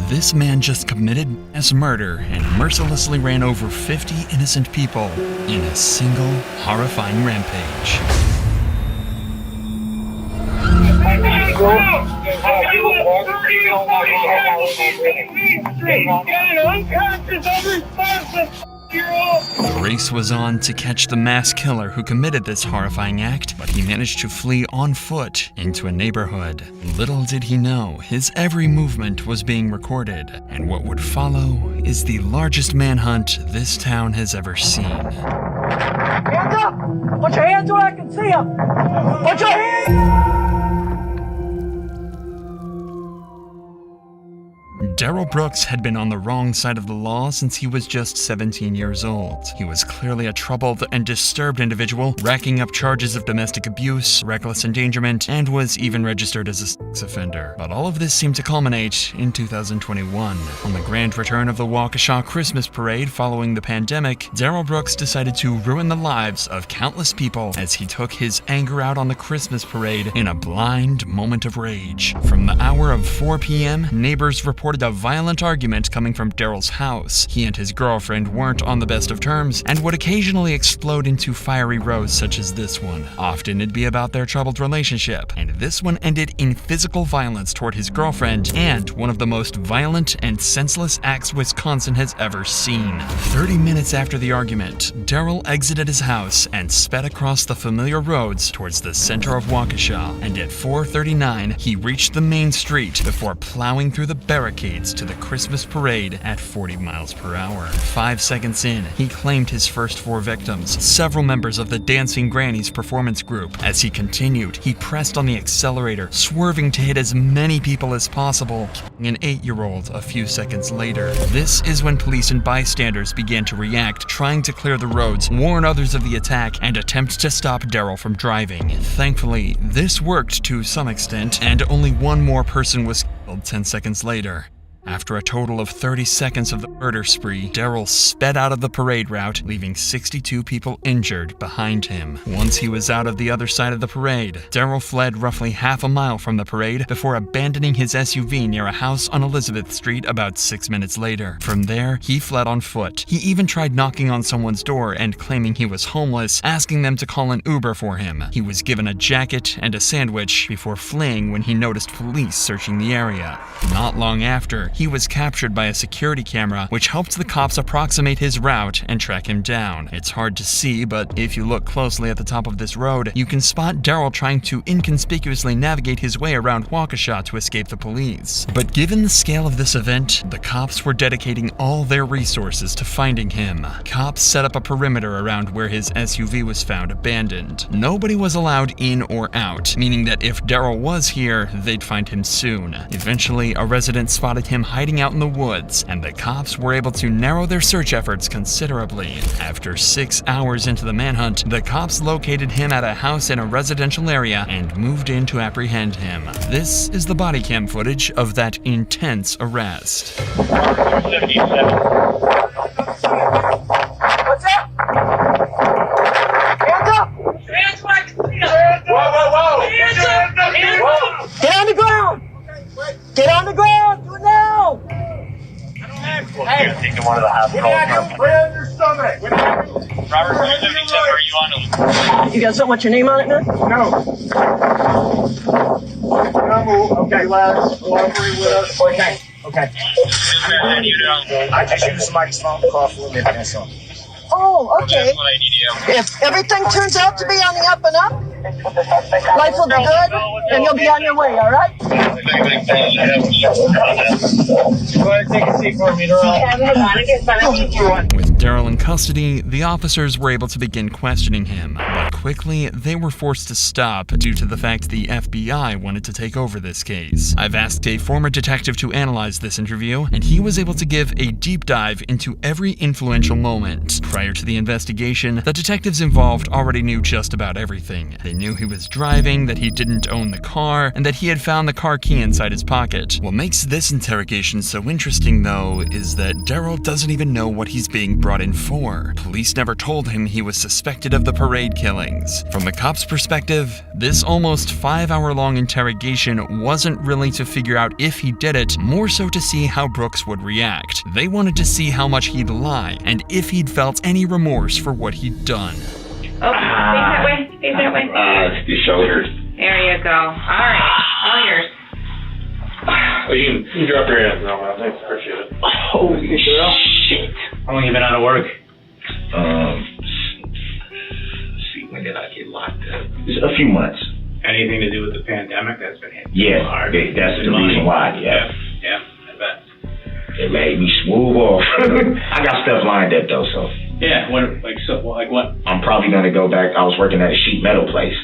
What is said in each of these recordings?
This man just committed mass murder and mercilessly ran over 50 innocent people in a single horrifying rampage. The race was on to catch the mass killer who committed this horrifying act, but he managed to flee on foot into a neighborhood. Little did he know, his every movement was being recorded, and what would follow is the largest manhunt this town has ever seen. Hands up! Put your hands where I can see them! Put your hands! Darrell Brooks had been on the wrong side of the law since he was just 17 years old. He was clearly a troubled and disturbed individual, racking up charges of domestic abuse, reckless endangerment, and was even registered as a sex offender. But all of this seemed to culminate in 2021. On the grand return of the Waukesha Christmas Parade following the pandemic, Darrell Brooks decided to ruin the lives of countless people as he took his anger out on the Christmas parade in a blind moment of rage. From the hour of 4 p.m., neighbors reported a violent argument coming from Darrell's house. He and his girlfriend weren't on the best of terms and would occasionally explode into fiery rows such as this one. Often it'd be about their troubled relationship, and this one ended in physical violence toward his girlfriend and one of the most violent and senseless acts Wisconsin has ever seen. 30 minutes after the argument, Darrell exited his house and sped across the familiar roads towards the center of Waukesha, and at 4:39 he reached the main street before plowing through the barricades to the Christmas parade at 40 miles per hour. 5 seconds in, he claimed his first 4 victims, several members of the Dancing Grannies performance group. As he continued, he pressed on the accelerator, swerving to hit as many people as possible, killing an 8-year-old a few seconds later. This is when police and bystanders began to react, trying to clear the roads, warn others of the attack, and attempt to stop Darrell from driving. Thankfully, this worked to some extent, and only one more person was killed 10 seconds later. After a total of 30 seconds of the murder spree, Darrell sped out of the parade route, leaving 62 people injured behind him. Once he was out of the other side of the parade, Darrell fled roughly half a mile from the parade before abandoning his SUV near a house on Elizabeth Street about 6 minutes later. From there, he fled on foot. He even tried knocking on someone's door and claiming he was homeless, asking them to call an Uber for him. He was given a jacket and a sandwich before fleeing when he noticed police searching the area. Not long after, he was captured by a security camera, which helped the cops approximate his route and track him down. It's hard to see, but if you look closely at the top of this road, you can spot Darrell trying to inconspicuously navigate his way around Waukesha to escape the police. But given the scale of this event, the cops were dedicating all their resources to finding him. Cops set up a perimeter around where his SUV was found abandoned. Nobody was allowed in or out, meaning that if Darrell was here, they'd find him soon. Eventually, a resident spotted him hiding out in the woods, and the cops were able to narrow their search efforts considerably. After 6 hours into the manhunt, the cops located him at a house in a residential area and moved in to apprehend him. This is the body cam footage of that intense arrest. 77. What's up? Hands up! Hands like whoa! Hands up! Get on the ground! Get on the ground! Do it now! Hey, take him one of the hospitals. Put it on your stomach. Robert, are you on? You got something with your name on it, man? No. Okay, lads. Cooperate with us. Okay. How do you know? I just use the microphone to call for a minute, that's all. Oh, okay. That's what I need you. If everything turns out to be on the up and up, life will be good, and you'll be on your way, all right? Go ahead and take a seat for me, With Daryl in custody, the officers were able to begin questioning him, but quickly they were forced to stop due to the fact the FBI wanted to take over this case. I've asked a former detective to analyze this interview, and he was able to give a deep dive into every influential moment. Prior to the investigation, the detectives involved already knew just about everything. They knew he was driving, that he didn't own the car, and that he had found the car key inside his pocket. What makes this interrogation so interesting, though, is that Daryl doesn't even know what he's being brought in for. Police never told him he was suspected of the parade killings. From the cops' perspective, this almost 5-hour-long interrogation wasn't really to figure out if he did it, more so to see how Brooks would react. They wanted to see how much he'd lie, and if he'd felt any remorse for what he'd done. Oh, face that way. Face that way. It's the shoulders. There you go. All right. All yours. Oh, you can drop your hands now, man. Thanks, appreciate it. Holy shit. How long you been out of work? See, when did I get locked up? Just a few months. Anything to do with the pandemic that's been hitting Yeah, you hard? that's the reason why, yeah. Yeah, I bet. It made me smooth off. I got stuff lined up though, so. Yeah, like what? I'm probably gonna go back. I was working at a sheet metal place,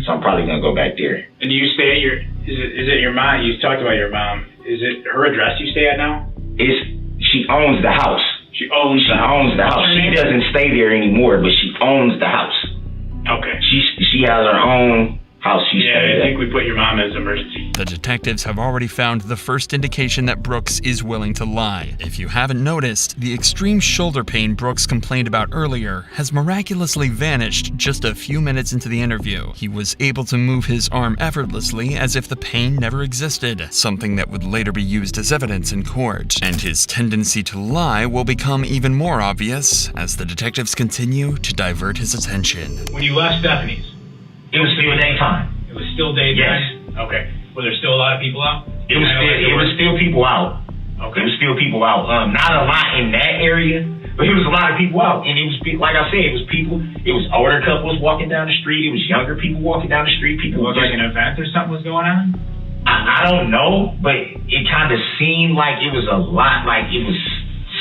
so I'm probably gonna go back there. And do you stay at your? Is it your mom? You talked about your mom. Is it her address you stay at now? She owns the house. She owns the house. She doesn't stay there anymore, but she owns the house. Okay. She has her own house. I think we put your mom as emergency. The detectives have already found the first indication that Brooks is willing to lie. If you haven't noticed, the extreme shoulder pain Brooks complained about earlier has miraculously vanished just a few minutes into the interview. He was able to move his arm effortlessly as if the pain never existed, something that would later be used as evidence in court. And his tendency to lie will become even more obvious as the detectives continue to divert his attention. When you left Stephanie's, It was still daytime. it was still daytime? Yes. Okay. Were there still a lot of people out? It was still people out. Okay. It was still people out. Not a lot in that area, but it was a lot of people out. And it was, like I said, it was people. It was older couples walking down the street. It was younger people walking down the street. People It was like an event or something was going on? I don't know, but it kind of seemed like it was a lot, like it was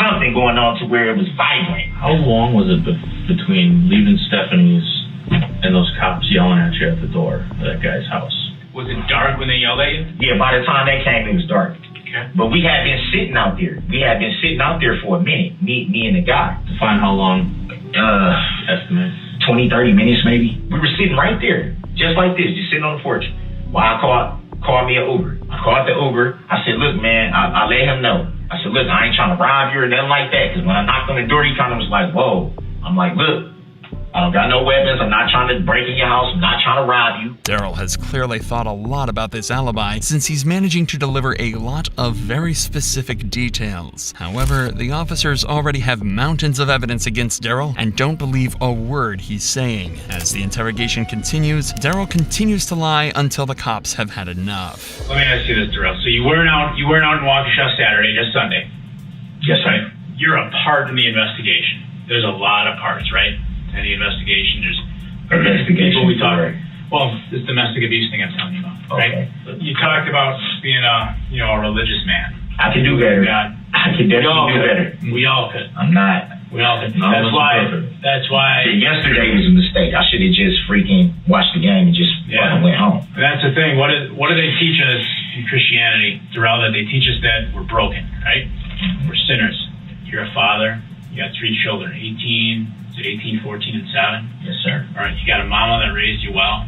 something going on to where it was vibrant. How long was it between leaving Stephanie's and those cops yelling at you at the door of that guy's house? Was it dark when they yelled at you? Yeah, by the time they came, it was dark. Okay. But we had been sitting out there. For a minute, me and the guy. To find how long? Estimate? 20, 30 minutes maybe. We were sitting right there, just like this, just sitting on the porch. While I called me an Uber. I called the Uber. I said, look, man, I let him know. I said, look, I ain't trying to rob you or nothing like that. Because when I knocked on the door, he kind of was like, whoa. I'm like, look, I don't got no weapons. I'm not trying to break in your house. I'm not trying to rob you. Daryl has clearly thought a lot about this alibi since he's managing to deliver a lot of very specific details. However, the officers already have mountains of evidence against Daryl and don't believe a word he's saying. As the interrogation continues, Daryl continues to lie until the cops have had enough. Let me ask you this, Darrell. So you weren't out in Waukesha Saturday, just Sunday. Yes, sir. You're a part in the investigation. There's a lot of parts, right? Any investigation, there's Investigation. people we talk. Well, this domestic abuse thing I'm telling you about, right? You talked about being a religious man. I can do better. God. I can definitely do better. We all could. I'm not. We all could. No, That's why. Yesterday was a mistake. I should have just freaking watched the game and just fucking went home. That's the thing. What do they teach us in Christianity, Darrell? That they teach us that we're broken, right? We're sinners. You're a father. You got 3 children, 18, 14, and 7. Yes, sir. All right, you got a mama that raised you well,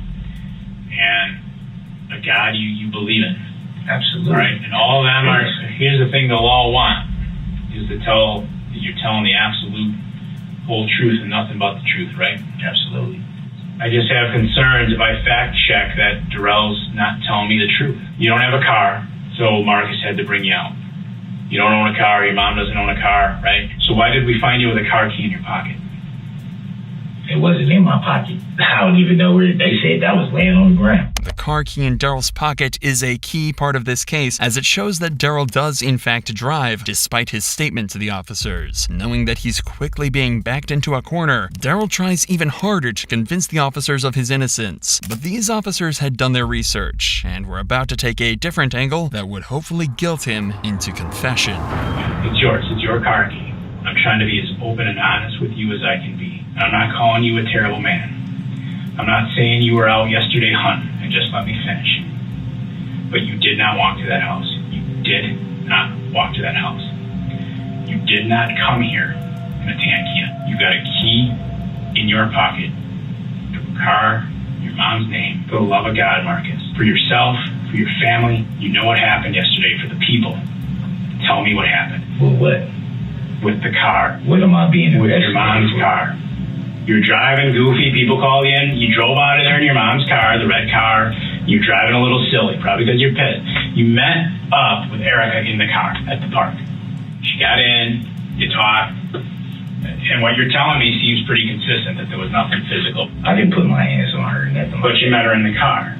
and a God you believe in. Absolutely. All right, and all of them are. Here's the thing they'll all want is to tell that you're telling the absolute whole truth and nothing but the truth, right? Absolutely. I just have concerns if I fact check that Darrell's not telling me the truth. You don't have a car, so Marcus had to bring you out. You don't own a car, your mom doesn't own a car, right? So why did we find you with a car key in your pocket? It wasn't in my pocket. I don't even know where they said that was laying on the ground. The car key in Daryl's pocket is a key part of this case, as it shows that Daryl does in fact drive, despite his statement to the officers. Knowing that he's quickly being backed into a corner, Daryl tries even harder to convince the officers of his innocence. But these officers had done their research, and were about to take a different angle that would hopefully guilt him into confession. It's yours. It's your car key. I'm trying to be as open and honest with you as I can be. And I'm not calling you a terrible man. I'm not saying you were out yesterday hunting, and just let me finish. But you did not walk to that house. You did not walk to that house. You did not come here in a tan Kia. You got a key in your pocket to a car, your mom's name. For the love of God, Marcus. For yourself, for your family, you know what happened yesterday. For the people, tell me what happened. Well, what? With the car. What am I being With arrested your mom's for? car. You're driving goofy, people called in, you drove out of there in your mom's car, the red car, you're driving a little silly, probably because you're pissed. You met up with Erica in the car at the park. She got in, you talked, and what you're telling me seems pretty consistent, that there was nothing physical. I didn't put my hands on her, nothing. But you met her in the car.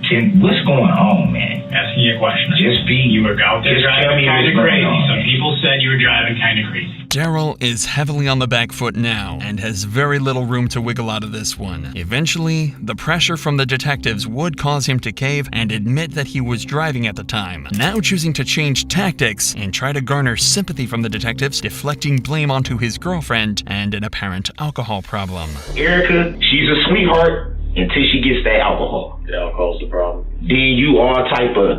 Tim, what's going on, man? Asking you a question. Just be. You were out there Just tell driving me kind of what's going crazy. on, Some man. people said you were driving kind of crazy. Daryl is heavily on the back foot now and has very little room to wiggle out of this one. Eventually, the pressure from the detectives would cause him to cave and admit that he was driving at the time, now choosing to change tactics and try to garner sympathy from the detectives, deflecting blame onto his girlfriend and an apparent alcohol problem. Erica, she's a sweetheart until she gets that alcohol. The alcohol's the problem. Then you all type of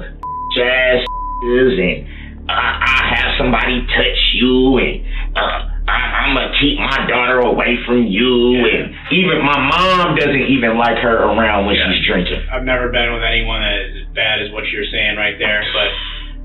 jazz and I have somebody touch you and I'm gonna keep my daughter away from you, and even my mom doesn't even like her around when she's drinking. I've never been with anyone that is as bad as what you're saying right there, but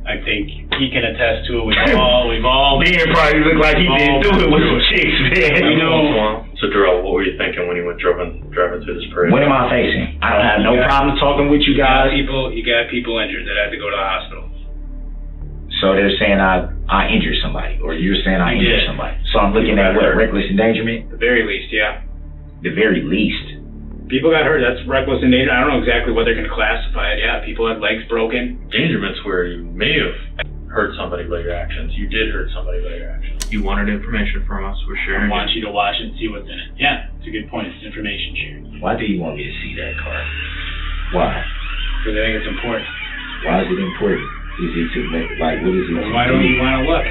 I think he can attest to it. We've all Man probably looked like he didn't do it with some chicks, man. We know. So, Darrell, what were you thinking when you went driving through this parade? What am I facing? I don't have no problem talking with you You got guys. people injured that had to go to the hospital. So they're saying I injured somebody, or you're saying I You injured did. somebody. So I'm looking at what, reckless endangerment? At the very least, yeah. The very least. People got hurt. That's reckless endangerment. I don't know exactly what they're going to classify it. Yeah, people had legs broken. Endangerment's where you may have hurt somebody by your actions. You did hurt somebody by your actions. You wanted information from us. We're I sharing want it. you to watch it and see what's in it. Yeah, it's a good point. It's information sharing. Why do you want me to see that car? Why? Because I think it's important. Why is it important? Is it to make, like, what is it? Well, why don't you want to look?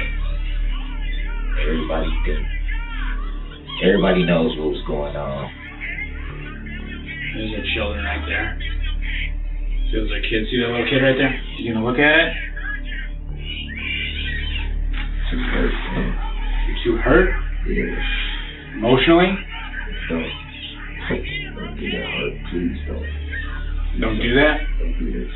Everybody knows what was going on. There's your children right there. See those are kids? See that little kid right there? You gonna look at it? Too hurt, man. You're too hurt? Yeah. Emotionally? Don't do that hurt. Please don't. Don't do that? Don't do this.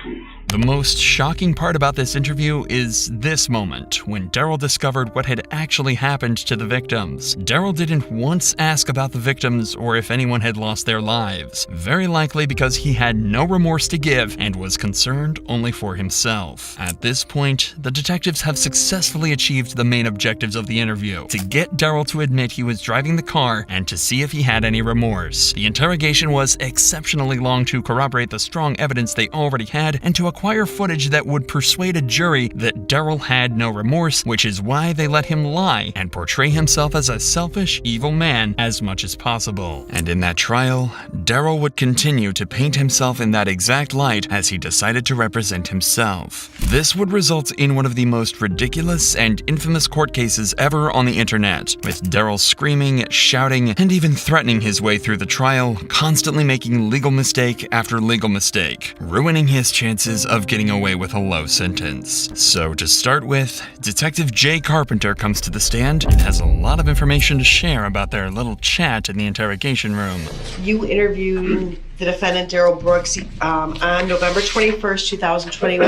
Please. The most shocking part about this interview is this moment, when Daryl discovered what had actually happened to the victims. Daryl didn't once ask about the victims or if anyone had lost their lives, very likely because he had no remorse to give and was concerned only for himself. At this point, the detectives have successfully achieved the main objectives of the interview, to get Daryl to admit he was driving the car and to see if he had any remorse. The interrogation was exceptionally long to corroborate the strong evidence they already had and to acquire footage that would persuade a jury that Daryl had no remorse, which is why they let him lie and portray himself as a selfish, evil man as much as possible. And in that trial, Daryl would continue to paint himself in that exact light as he decided to represent himself. This would result in one of the most ridiculous and infamous court cases ever on the internet, with Daryl screaming, shouting, and even threatening his way through the trial, constantly making legal mistake after legal mistake, ruining his chances of getting away with a low sentence. So to start with, Detective Jay Carpenter comes to the stand and has a lot of information to share about their little chat in the interrogation room. You interviewed the defendant, Daryl Brooks, on November 21st, 2021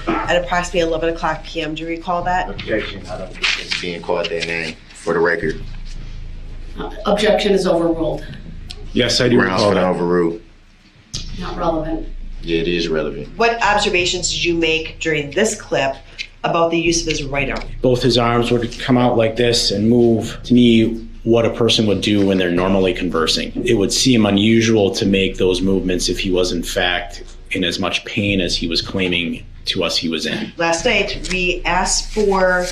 at approximately 11 o'clock p.m. Do you recall that? Objection. I don't think it's being called that name for the record. Objection is overruled. Yes, I do Grounds recall for the that. overrule. Not relevant. Yeah, it is relevant. What observations did you make during this clip about the use of his right arm? Both his arms would come out like this and move. To me, what a person would do when they're normally conversing. It would seem unusual to make those movements if he was in fact in as much pain as he was claiming to us he was in. Last night, we asked for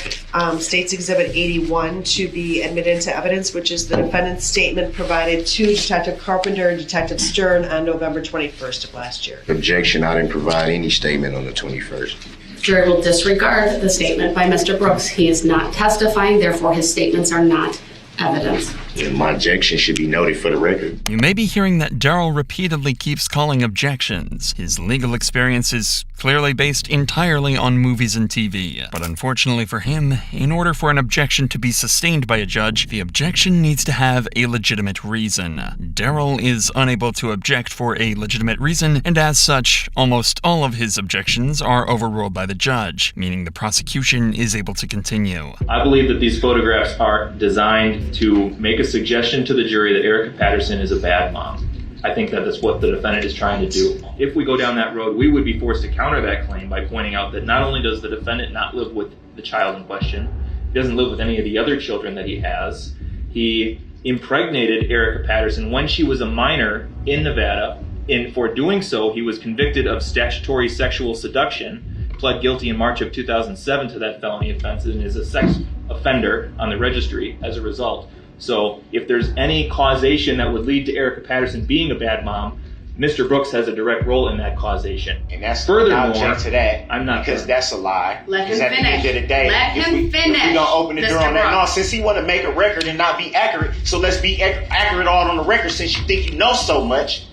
State's Exhibit 81 to be admitted into evidence, which is the defendant's statement provided to Detective Carpenter and Detective Stern on November 21st of last year. Objection. I didn't provide any statement on the 21st. jury will disregard the statement by Mr. Brooks. He is not testifying, therefore his statements are not evidence. And my objection should be noted for the record. You may be hearing that Daryl repeatedly keeps calling objections. His legal experience is clearly based entirely on movies and TV. But unfortunately for him, in order for an objection to be sustained by a judge, the objection needs to have a legitimate reason. Daryl is unable to object for a legitimate reason, and as such, almost all of his objections are overruled by the judge, meaning the prosecution is able to continue. I believe that these photographs are designed to make a suggestion to the jury that Erica Patterson is a bad mom. I think that that's what the defendant is trying to do. If we go down that road, we would be forced to counter that claim by pointing out that not only does the defendant not live with the child in question, he doesn't live with any of the other children that he has. He impregnated Erica Patterson when she was a minor in Nevada, and for doing so, he was convicted of statutory sexual seduction, pled guilty in March of 2007 to that felony offense, and is a sex offender on the registry as a result. So if there's any causation that would lead to Erica Patterson being a bad mom, Mr. Brooks has a direct role in that causation. And that's furthermore, I object to that. I'm not because that's a lie. Let him at finish. the end of the day, Let him finish. If we don't open the door Mr. on that, no, Brooks. since he want to make a record and not be accurate, so let's be accurate all on the record since you think you know so much.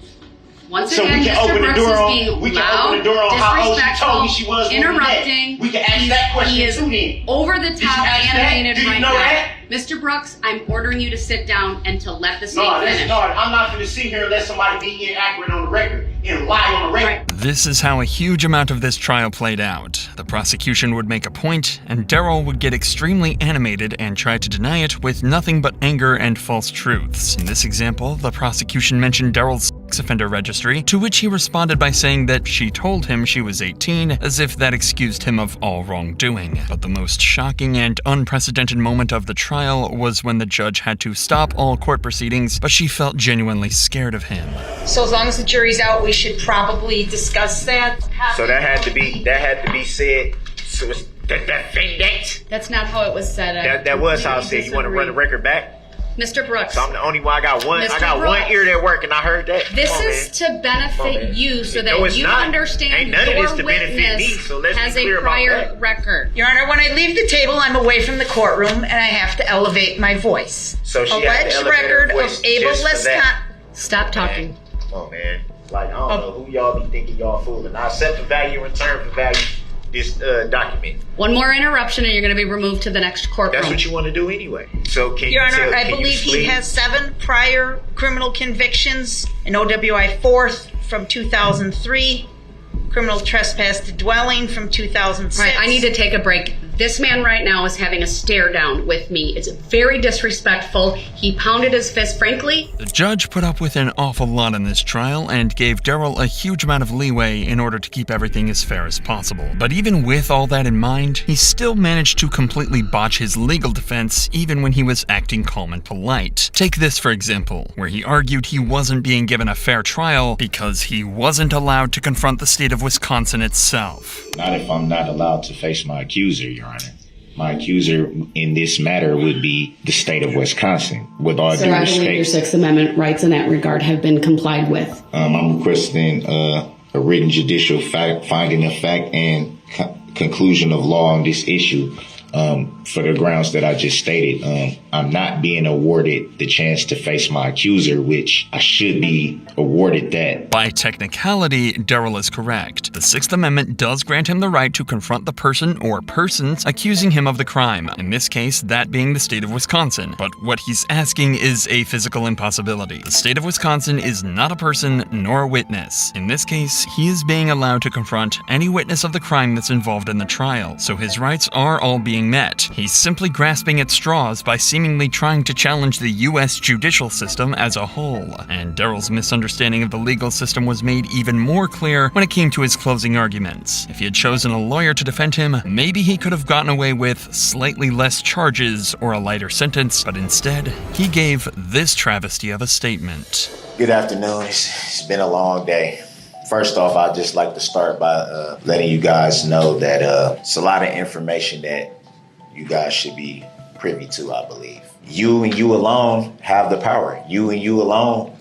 Once So again, we can Mr. open the Brooks door is on. being We can loud, open the door on how old she told me she was. when we met. interrupting. We can ask that question He is too. Then over the Did you top ask that? animated Do you right know now. that? Mr. Brooks, I'm ordering you to sit down and to let the state No, finish. no, I'm not going to sit here and let somebody be inaccurate on the record and lie on the record. This is how a huge amount of this trial played out. The prosecution would make a point, and Daryl would get extremely animated and try to deny it with nothing but anger and false truths. In this example, the prosecution mentioned Daryl's sex offender registry, to which he responded by saying that she told him she was 18, as if that excused him of all wrongdoing. But the most shocking and unprecedented moment of the trial was when the judge had to stop all court proceedings, but she felt genuinely scared of him. So as long as the jury's out, we should probably discuss that. So that had to be said. So it's that defendant. That's not how it was said. That was how I said. You want to run the record back? Mr. Brooks. So I'm the only one. I got one. Mr. I got Brooks. one ear that work, and I heard that. This Come on, is man. to benefit you so No, that it's you not. understand Ain't none of your this to benefit me, witness so let's be has clear a about prior that. record. Your Honor, when I leave the table, I'm away from the courtroom and I have to elevate my voice. So she has to Alleged elevate her record voice of just for ableist that. Stop talking. Come on, man. Like, I don't know who y'all be thinking y'all fooling. I accept the value in return for value this document. One more interruption and you're going to be removed to the next courtroom. That's what you want to do anyway. So can Your you Honor, tell, I can believe you he has 7 prior criminal convictions, an OWI 4th from 2003, criminal trespass to dwelling from 2006. All right, I need to take a break. This man right now is having a stare down with me. It's very disrespectful. He pounded his fist. Frankly, The judge put up with an awful lot in this trial and gave Daryl a huge amount of leeway in order to keep everything as fair as possible. But even with all that in mind, he still managed to completely botch his legal defense even when he was acting calm and polite. Take this for example, where he argued he wasn't being given a fair trial because he wasn't allowed to confront the state of Wisconsin itself. Not if I'm not allowed to face my accuser, Your Honor. My accuser in this matter would be the state of Wisconsin. With all sir, due I believe your respect, Sixth Amendment rights in that regard have been complied with. I'm requesting a written judicial finding of fact and conclusion of law on this issue. For the grounds that I just stated, I'm not being awarded the chance to face my accuser, which I should be awarded that. By technicality, Daryl is correct. The Sixth Amendment does grant him the right to confront the person or persons accusing him of the crime, in this case, that being the state of Wisconsin. But what he's asking is a physical impossibility. The state of Wisconsin is not a person nor a witness. In this case, he is being allowed to confront any witness of the crime that's involved in the trial, so his rights are all being met. He's simply grasping at straws by seemingly trying to challenge the U.S. judicial system as a whole. And Daryl's misunderstanding of the legal system was made even more clear when it came to his closing arguments. If he had chosen a lawyer to defend him, maybe he could have gotten away with slightly less charges or a lighter sentence, but instead, he gave this travesty of a statement. Good afternoon. It's been a long day. First off, I'd just like to start by letting you guys know that it's a lot of information that you guys should be privy to, I believe. You and you alone have the power. You and you alone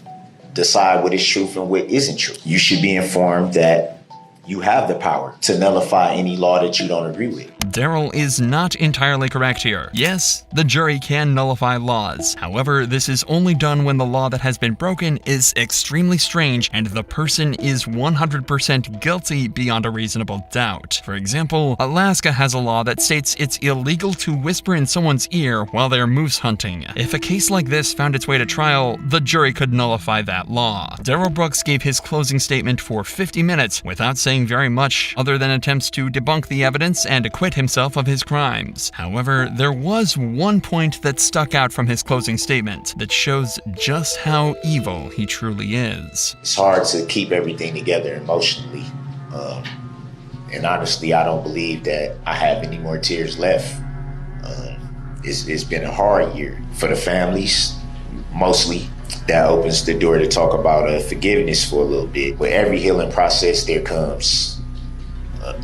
decide what is truth and what isn't true. You should be informed that you have the power to nullify any law that you don't agree with. Daryl is not entirely correct here. Yes, the jury can nullify laws. However, this is only done when the law that has been broken is extremely strange and the person is 100% guilty beyond a reasonable doubt. For example, Alaska has a law that states it's illegal to whisper in someone's ear while they're moose hunting. If a case like this found its way to trial, the jury could nullify that law. Daryl Brooks gave his closing statement for 50 minutes without saying very much other than attempts to debunk the evidence and acquit himself of his crimes. However, there was one point that stuck out from his closing statement that shows just how evil he truly is. It's hard to keep everything together emotionally. And honestly, I don't believe that I have any more tears left. It's been a hard year for the families, mostly. That opens the door to talk about forgiveness for a little bit. With every healing process, there comes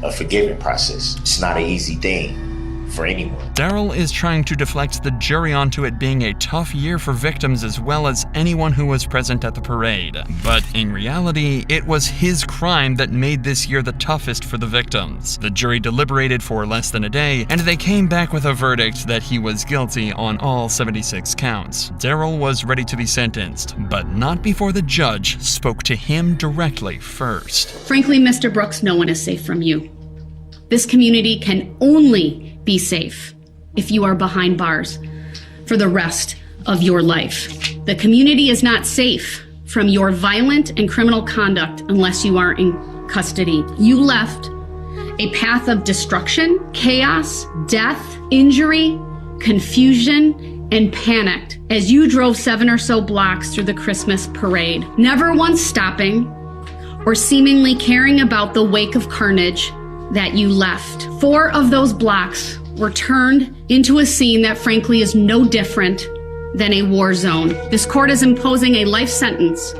a forgiving process. It's not an easy thing for anyone. Daryl is trying to deflect the jury onto it being a tough year for victims as well as anyone who was present at the parade. But in reality, it was his crime that made this year the toughest for the victims. The jury deliberated for less than a day, and they came back with a verdict that he was guilty on all 76 counts. Daryl was ready to be sentenced, but not before the judge spoke to him directly first. Frankly, Mr. Brooks, no one is safe from you. This community can only be safe if you are behind bars for the rest of your life. The community is not safe from your violent and criminal conduct unless you are in custody. You left a path of destruction, chaos, death, injury, confusion, and panic as you drove 7 or so blocks through the Christmas parade, never once stopping or seemingly caring about the wake of carnage that you left. 4 of those blocks were turned into a scene that frankly is no different than a war zone. This court is imposing a life sentence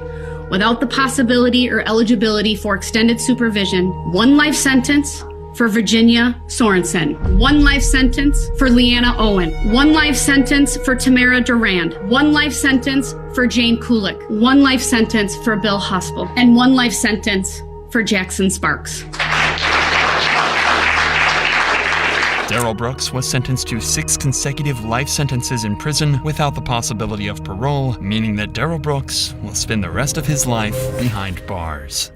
without the possibility or eligibility for extended supervision. 1 life sentence for Virginia Sorensen. 1 life sentence for Leanna Owen. 1 life sentence for Tamara Durand. 1 life sentence for Jane Kulik. 1 life sentence for Bill Huspel. And 1 life sentence for Jackson Sparks. Daryl Brooks was sentenced to 6 consecutive life sentences in prison without the possibility of parole, meaning that Daryl Brooks will spend the rest of his life behind bars.